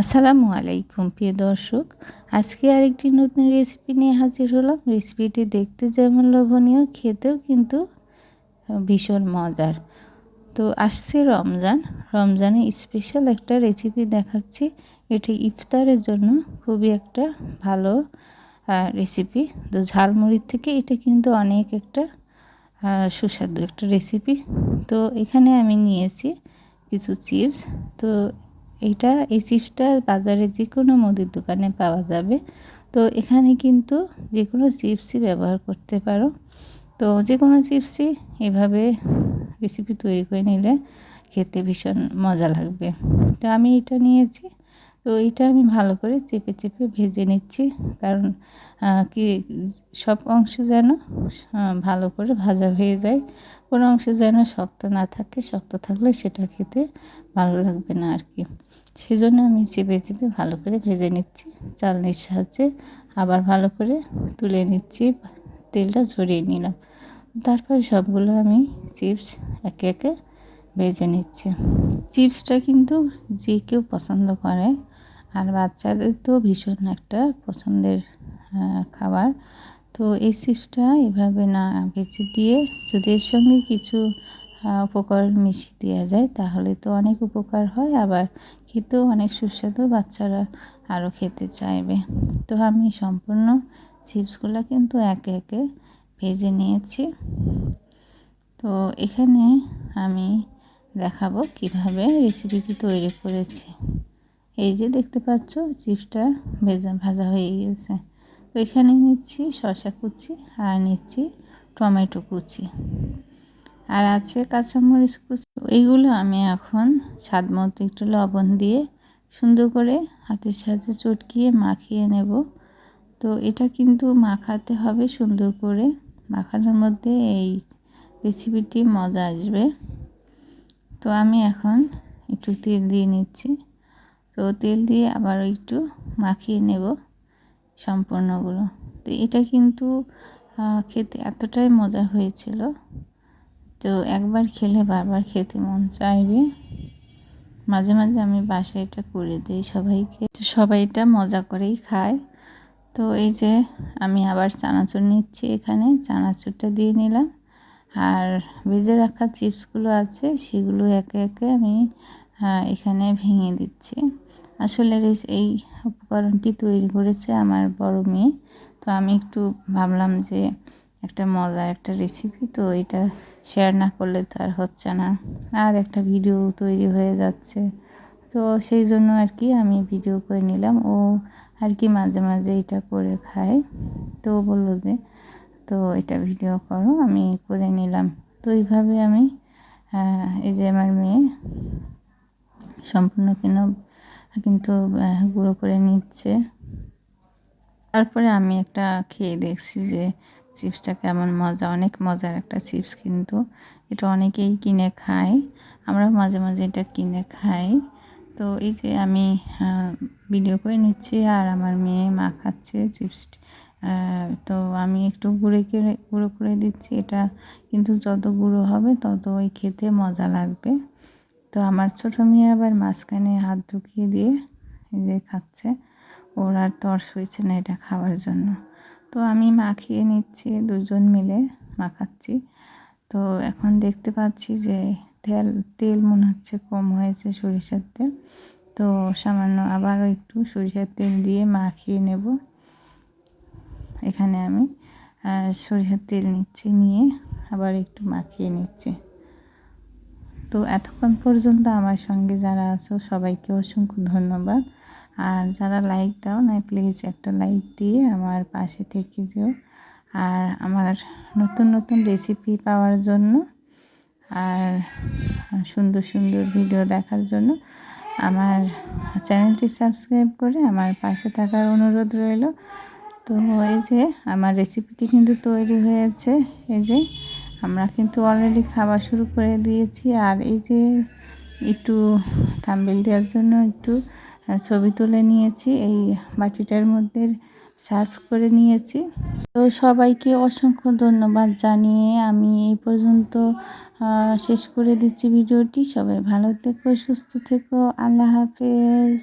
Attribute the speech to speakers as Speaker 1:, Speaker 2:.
Speaker 1: আসসালামু আলাইকুম প্রিয় দর্শক। আজকে আরেকটি নতুন রেসিপি নিয়ে হাজির হলাম। রেসিপিটি দেখতে যেমন লোভনীয়, খেতেও কিন্তু ভীষণ মজার। তো আসছে রমজান। রমজানে স্পেশাল একটা রেসিপি দেখাচ্ছি। এটি ইফতারের জন্য খুবই একটা ভালো রেসিপি। তো ঝালমুড়ির থেকে এটা কিন্তু অনেক একটা সুস্বাদু একটা রেসিপি। তো এখানে আমি নিয়েছি কিছু চিপস। তো এই চিপসটা বাজারে যে কোনো মুদির দোকানে পাওয়া যাবে। তো এখানে কিন্তু যে কোনো চিপসই ব্যবহার করতে পারো। তো যে কোনো চিপসই এভাবে রেসিপি তৈরি করে নিলে খেতে ভীষণ মজা লাগবে। তো আমি এটা নিয়েছি। তো এইটা আমি ভালো করে চেপে চেপে ভেজে নিচ্ছি, কারণ কি সব অংশ যেন ভালো করে ভাজা হয়ে যায়। কোনো অংশ যেন শক্ত না থাকে, শক্ত থাকলে সেটা খেতে ভালো লাগবে না আর কি। সেজন্য আমি চেপে চেপে ভালো করে ভেজে নিচ্ছি চালনির সাহায্যে। আবার ভালো করে তুলে নিচ্ছি, তেলটা ঝরিয়ে নিলাম। তারপরে সবগুলো আমি চিপস একে একে ভেজে নিচ্ছি। চিপসটা কিন্তু যে কেউ পছন্দ করে, আর বাচ্চাদের তো ভীষণ একটা পছন্দের খাবার। তো এই চিপসটা এভাবে না ভেজে দিয়ে যদি এর সঙ্গে কিছু উপকরণ মিশিয়ে দেওয়া যায় তাহলে তো অনেক উপকার হয়, আবার খেতেও অনেক সুস্বাদু, বাচ্চারা আরও খেতে চাইবে। তো আমি সম্পূর্ণ চিপসগুলো কিন্তু একে একে ভেজে নিয়েছি। তো এখানে আমি দেখাবো কিভাবে রেসিপিটি তৈরি করেছি। এই যে দেখতে পাচ্ছ চিপসটা ভাজা হয়ে গেছে। তো এখানে নিচ্ছি শসা কুচি, আর নিচ্ছি টমেটো কুচি, আর আছে কাঁচামরিচ কুচি। এইগুলো আমি এখন স্বাদ মতো একটু লবণ দিয়ে সুন্দর করে হাতের সাহায্যে চটকিয়ে মাখিয়ে নেব। তো এটা কিন্তু মাখাতে হবে সুন্দর করে, মাখানোর মধ্যে এই রেসিপিটি মজা আসবে। তো আমি এখন একটু তেল দিয়ে নিচ্ছি। তো তেল দিয়ে আবার একটু মাখিয়ে নেব সম্পূর্ণগুলো। তো এটা কিন্তু খেতে এতটাই মজা হয়েছিল, তো একবার খেলে বারবার খেতে মন চাইবে। মাঝে মাঝে আমি বাসায় এটা করে দিই সবাইকে, সবাই এটা মজা করেই খায়। তো এই যে আমি আবার চানাচুর নিচ্ছি, এখানে চানাচুরটা দিয়ে নিলাম, আর ভেজে রাখা চিপসগুলো আছে সেগুলো একে একে আমি এখানে ভেঙে দিচ্ছি। আসলে এই উপকরণটি তৈরি করেছে আমার বড় মেয়ে। তো আমি একটু ভাবলাম যে একটা মজার একটা রেসিপি, তো এটা শেয়ার না করলে তো আর হচ্ছে না, আর একটা ভিডিও তৈরি হয়ে যাচ্ছে। তো সেই জন্য আর কি আমি ভিডিও করে নিলাম। ও আর কি মাঝে মাঝে এটা করে খায়, তো বললো যে তো এটা ভিডিও করো, আমি করে নিলাম। তো এইভাবে আমি এই যে আমার মেয়ে সম্পূর্ণ কিন্তু গুঁড়ো করে নিচ্ছে। তারপরে আমি একটা খেয়ে দেখছি যে চিপসটা কেমন মজা, অনেক মজার একটা চিপস কিন্তু। এটা অনেকেই কিনে খায়, আমরা মাঝে মাঝে এটা কিনে খাই। তো এই যে আমি ভিডিও করে নিচ্ছি আর আমার মেয়ে মাখাচ্ছে চিপসটি। তো আমি একটু গুঁড়ো করে দিচ্ছি। এটা কিন্তু যত গুঁড়ো হবে তত ওই খেতে মজা লাগবে। তো আমার ছোটো মেয়ে আবার মাঝখানে হাত ঢুকিয়ে দিয়ে এই যে খাচ্ছে, ওর আর তর্স হয়েছে না এটা খাওয়ার জন্য। তো আমি মাখিয়ে নিচ্ছি, দুজন মিলে মাখাচ্ছি। তো এখন দেখতে পাচ্ছি যে তেল মনে হচ্ছে কম হয়েছে, সরিষার তেল। তো সামান্য আবারও একটু সরিষার তেল দিয়ে মাখিয়ে নেব। এখানে আমি সরিষার তেল নিচ্ছি, নিয়ে আবার একটু মাখিয়ে নিচ্ছি। তো এতক্ষণ পর্যন্ত আমার সঙ্গে যারা আছো সবাইকে অসংখ্য ধন্যবাদ। আর যারা লাইক দাও না, প্লিজ একটা লাইক দিয়ে আমার পাশে থেকে যেও। আর আমার নতুন নতুন রেসিপি পাওয়ার জন্য আর সুন্দর সুন্দর ভিডিও দেখার জন্য আমার চ্যানেলটি সাবস্ক্রাইব করে আমার পাশে থাকার অনুরোধ রইল। তো এই যে আমার রেসিপিটি কিন্তু তৈরি হয়েছে। এই যে আমরা কিন্তু অলরেডি খাওয়া শুরু করে দিয়েছি। আর এই যে একটু থাম্বনেল দেওয়ার জন্য একটু ছবি তুলে নিয়েছি, এই বাটিটার মধ্যে সার্ভ করে নিয়েছি। তো সবাইকে অসংখ্য ধন্যবাদ জানিয়ে আমি এই পর্যন্ত শেষ করে দিচ্ছি ভিডিওটি। সবাই ভালো থেকো, সুস্থ থেকো, আল্লাহ হাফেজ।